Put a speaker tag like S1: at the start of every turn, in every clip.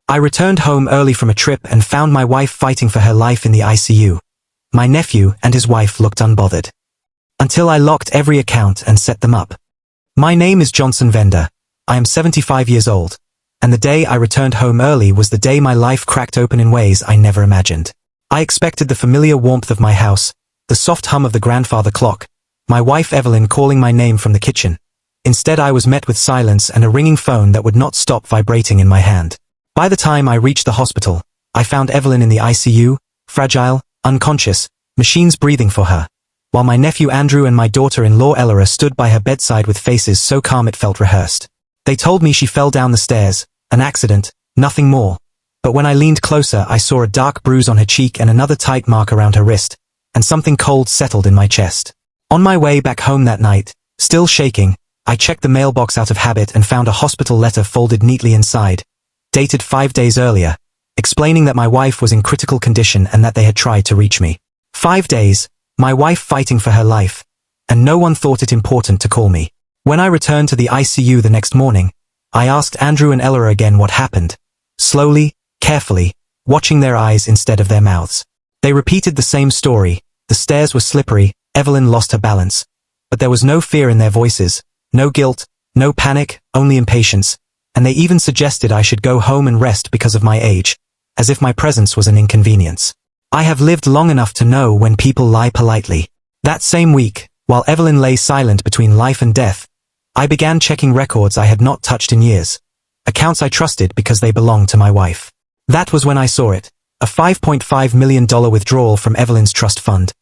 S1: I returned home early from a trip and found my wife fighting for her life in the ICU. My nephew and his wife looked unbothered. Until I locked every account and set them up. My name is Johnson Vender. I am 75 years old. And the day I returned home early was the day my life cracked open in ways I never imagined. I expected the familiar warmth of my house, the soft hum of the grandfather clock, my wife Evelyn calling my name from the kitchen. Instead I was met with silence and a ringing phone that would not stop vibrating in my hand. By the time I reached the hospital, I found Evelyn in the ICU, fragile, unconscious, machines breathing for her, while my nephew Andrew and my daughter-in-law Ella stood by her bedside with faces so calm it felt rehearsed. They told me she fell down the stairs, an accident, nothing more. But when I leaned closer I saw a dark bruise on her cheek and another tight mark around her wrist, and something cold settled in my chest. On my way back home that night, still shaking, I checked the mailbox out of habit and found a hospital letter folded neatly inside, dated 5 days earlier, explaining that my wife was in critical condition and that they had tried to reach me. 5 days, my wife fighting for her life, and no one thought it important to call me. When I returned to the ICU the next morning, I asked Andrew and Ella again what happened. Slowly, carefully, watching their eyes instead of their mouths. They repeated the same story. The stairs were slippery, Evelyn lost her balance. But there was no fear in their voices, no guilt, no panic, only impatience, and they even suggested I should go home and rest because of my age, as if my presence was an inconvenience. I have lived long enough to know when people lie politely. That same week, while Evelyn lay silent between life and death, I began checking records I had not touched in years. Accounts I trusted because they belonged to my wife. That was when I saw it, a $5.5 million withdrawal from Evelyn's trust fund,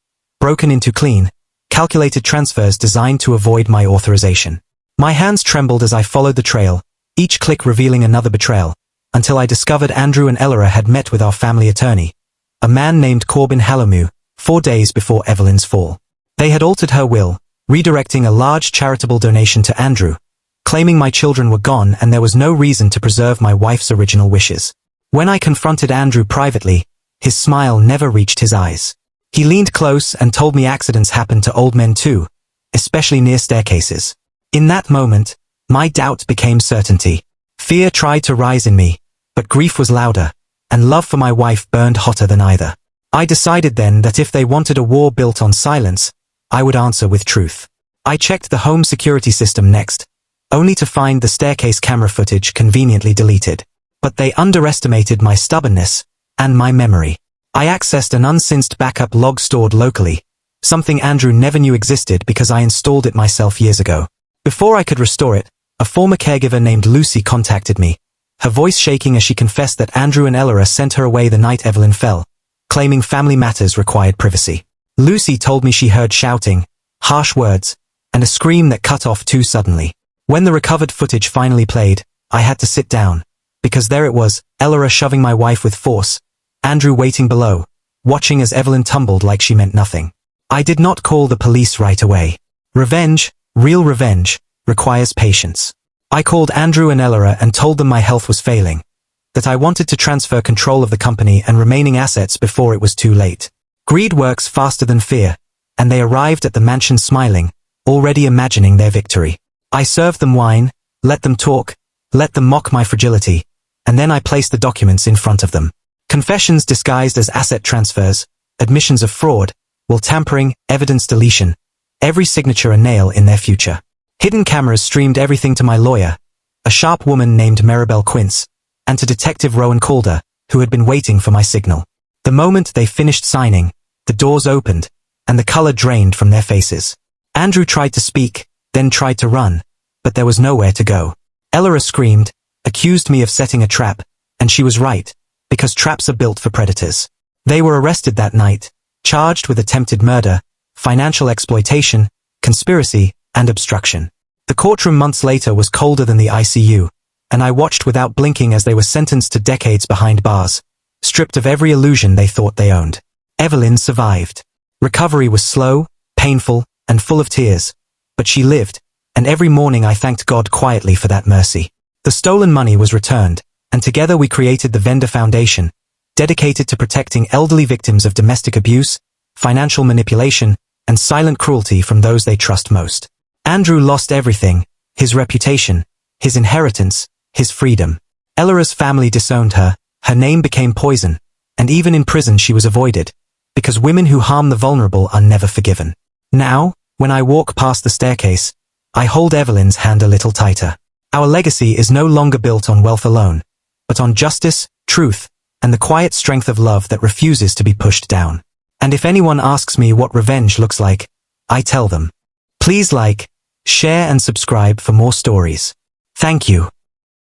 S1: broken into clean, calculated transfers designed to avoid my authorization. My hands trembled as I followed the trail, each click revealing another betrayal, until I discovered Andrew and Ella had met with our family attorney, a man named Corbin Halamu, 4 days before Evelyn's fall. They had altered her will, redirecting a large charitable donation to Andrew, claiming my children were gone and there was no reason to preserve my wife's original wishes. When I confronted Andrew privately, his smile never reached his eyes. He leaned close and told me accidents happen to old men too, especially near staircases. In that moment, my doubt became certainty. Fear tried to rise in me, but grief was louder, and love for my wife burned hotter than either. I decided then that if they wanted a war built on silence, I would answer with truth. I checked the home security system next, only to find the staircase camera footage conveniently deleted. But they underestimated my stubbornness and my memory. I accessed an unsynced backup log stored locally, something Andrew never knew existed because I installed it myself years ago. Before I could restore it, a former caregiver named Lucy contacted me, her voice shaking as she confessed that Andrew and Ella sent her away the night Evelyn fell, claiming family matters required privacy. Lucy told me she heard shouting, harsh words, and a scream that cut off too suddenly. When the recovered footage finally played, I had to sit down, because there it was, Ella shoving my wife with force, Andrew waiting below, watching as Evelyn tumbled like she meant nothing. I did not call the police right away. Revenge, real revenge, requires patience. I called Andrew and Ella and told them my health was failing, that I wanted to transfer control of the company and remaining assets before it was too late. Greed works faster than fear, and they arrived at the mansion smiling, already imagining their victory. I served them wine, let them talk, let them mock my fragility, and then I placed the documents in front of them. Confessions disguised as asset transfers, admissions of fraud, will tampering, evidence deletion, every signature a nail in their future. Hidden cameras streamed everything to my lawyer, a sharp woman named Maribel Quince, and to Detective Rowan Calder, who had been waiting for my signal. The moment they finished signing, the doors opened, and the color drained from their faces. Andrew tried to speak, then tried to run, but there was nowhere to go. Ella screamed, accused me of setting a trap, and she was right, because traps are built for predators. They were arrested that night, charged with attempted murder, financial exploitation, conspiracy, and obstruction. The courtroom months later was colder than the ICU, and I watched without blinking as they were sentenced to decades behind bars, stripped of every illusion they thought they owned. Evelyn survived. Recovery was slow, painful, and full of tears, but she lived, and every morning I thanked God quietly for that mercy. The stolen money was returned, and together we created the Vender Foundation, dedicated to protecting elderly victims of domestic abuse, financial manipulation, and silent cruelty from those they trust most. Andrew lost everything, his reputation, his inheritance, his freedom. Ellara's family disowned her, her name became poison, and even in prison she was avoided, because women who harm the vulnerable are never forgiven. Now, when I walk past the staircase, I hold Evelyn's hand a little tighter. Our legacy is no longer built on wealth alone, but on justice, truth, and the quiet strength of love that refuses to be pushed down. And if anyone asks me what revenge looks like, I tell them, please like, share and subscribe for more stories. Thank you.